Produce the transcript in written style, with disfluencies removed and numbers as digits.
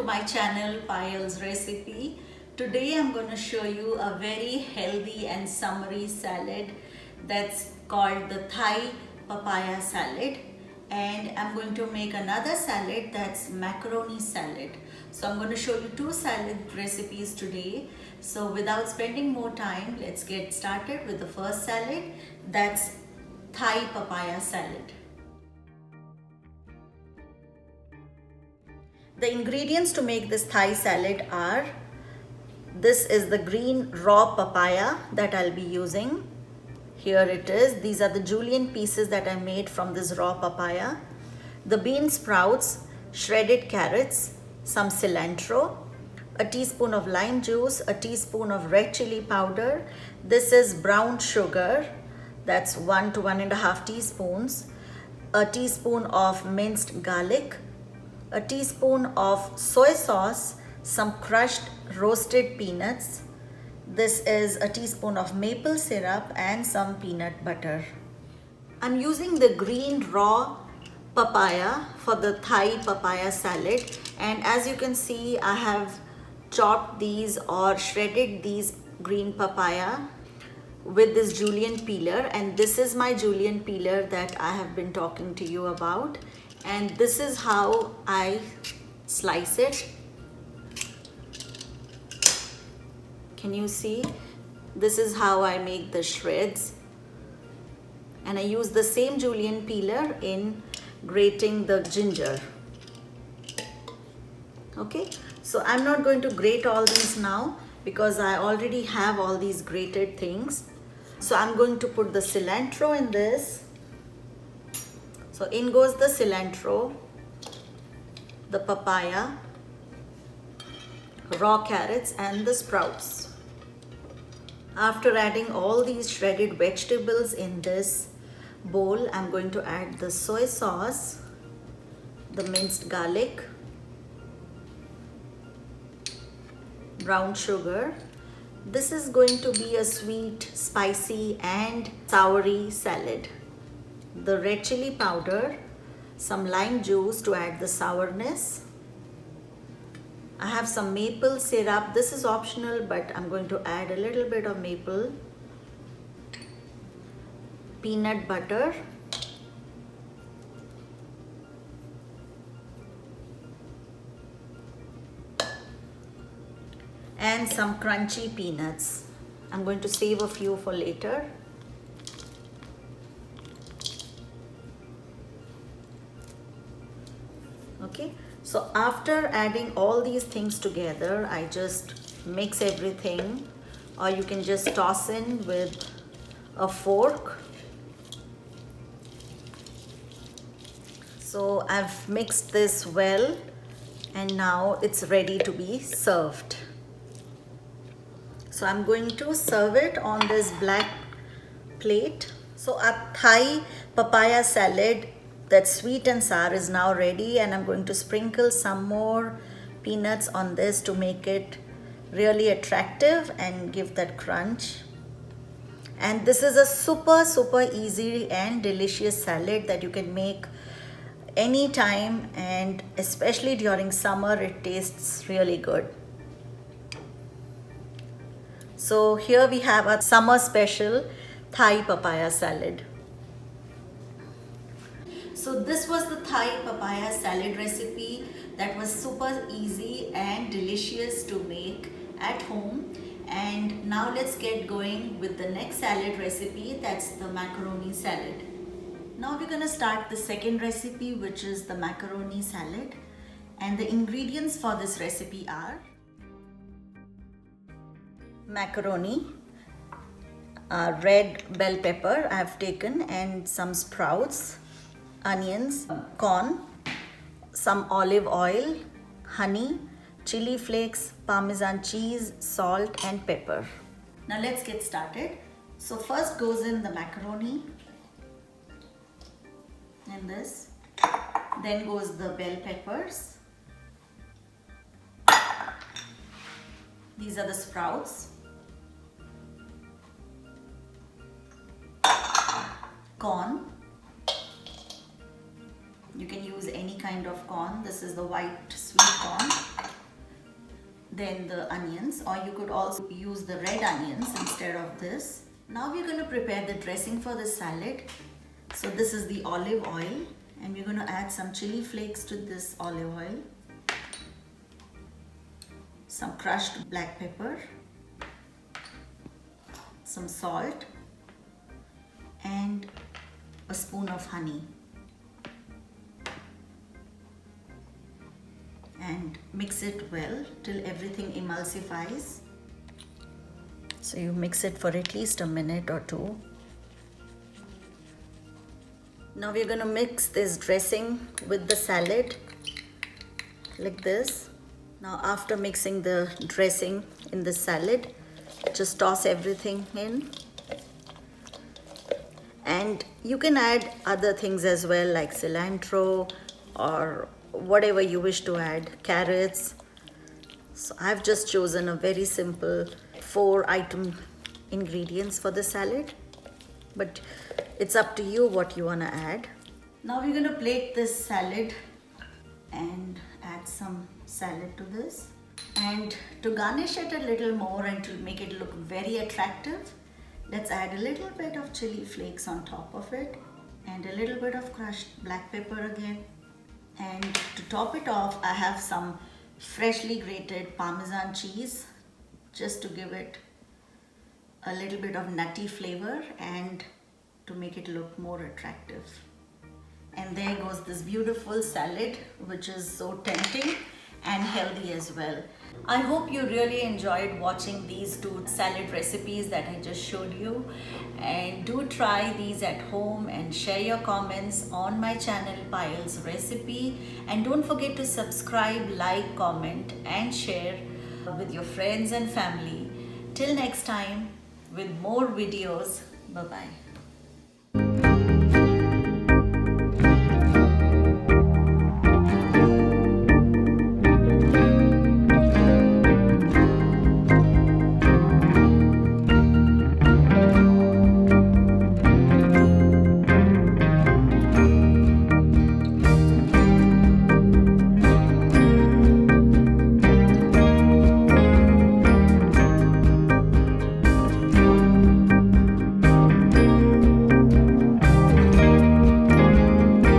my channel Payal's Recipe. Today I'm going to show you a very healthy and summery salad that's called the Thai papaya salad, and I'm going to make another salad that's macaroni salad. So I'm going to show you two salad recipes today. So without spending more time, let's get started with the first salad, that's Thai papaya salad. The ingredients to make this Thai salad are, this is the green raw papaya that I'll be using. Here it is. These are the julienne pieces that I made from this raw papaya. The bean sprouts, shredded carrots, some cilantro, a teaspoon of lime juice, a teaspoon of red chili powder. This is brown sugar, that's 1 to 1.5 teaspoons, a teaspoon of minced garlic, a teaspoon of soy sauce, some crushed roasted peanuts. This is a teaspoon of maple syrup and some peanut butter. I'm using the green raw papaya for the Thai papaya salad, and as you can see, I have chopped these or shredded these green papaya with this julienne peeler, and this is my julienne peeler that I have been talking to you about, and this is how I slice it. Can you see? This is how I make the shreds, and I use the same julienne peeler in grating the ginger. Okay, so I'm not going to grate all these now because I already have all these grated things. So I'm going to put the cilantro in this. So in goes the cilantro, the papaya, raw carrots and the sprouts. After adding all these shredded vegetables in this bowl, I'm going to add the soy sauce, the minced garlic, brown sugar. This is going to be a sweet, spicy and soury salad. The red chili powder, some lime juice to add the sourness. I have some maple syrup. This is optional, but I'm going to add a little bit of maple. Peanut butter. And some crunchy peanuts. I'm going to save a few for later. Okay, so after adding all these things together, I just mix everything, or you can just toss in with a fork. So I've mixed this well, and now it's ready to be served. So I'm going to serve it on this black plate. So our Thai papaya salad that's sweet and sour is now ready, and I'm going to sprinkle some more peanuts on this to make it really attractive and give that crunch. And this is a super easy and delicious salad that you can make anytime, and especially during summer it tastes really good. So here we have a summer special Thai papaya salad. So this was the Thai papaya salad recipe that was super easy and delicious to make at home. And now let's get going with the next salad recipe, that's the macaroni salad. Now we're gonna start the second recipe, which is the macaroni salad. And the ingredients for this recipe are macaroni, red bell pepper I have taken, and some sprouts, onions, corn, some olive oil, honey, chili flakes, Parmesan cheese, salt and pepper. Now let's get started. So first goes in the macaroni in this, then goes the bell peppers, these are the sprouts, corn, you can use any kind of corn, this is the white sweet corn, then the onions, or you could also use the red onions instead of this. Now we're going to prepare the dressing for the salad. So this is the olive oil, and we're going to add some chili flakes to this olive oil, some crushed black pepper, some salt, and a spoon of honey. And mix it well till everything emulsifies. So you mix it for at least a minute or two. Now we're going to mix this dressing with the salad like this. Now after mixing the dressing in the salad, just toss everything in. And you can add other things as well, like cilantro or whatever you wish to add, carrots. So I've just chosen a very simple 4-item ingredients for the salad, but it's up to you what you want to add. Now we're going to plate this salad and add some salad to this. And to garnish it a little more and to make it look very attractive, let's add a little bit of chili flakes on top of it and a little bit of crushed black pepper again. And to top it off, I have some freshly grated Parmesan cheese, just to give it a little bit of nutty flavor and to make it look more attractive. And there goes this beautiful salad, which is so tempting and healthy as well. I hope you really enjoyed watching these two salad recipes that I just showed you, and do try these at home and share your comments on my channel Payal's Recipe, and don't forget to subscribe, like, comment and share with your friends and family. Till next time with more videos. Bye bye.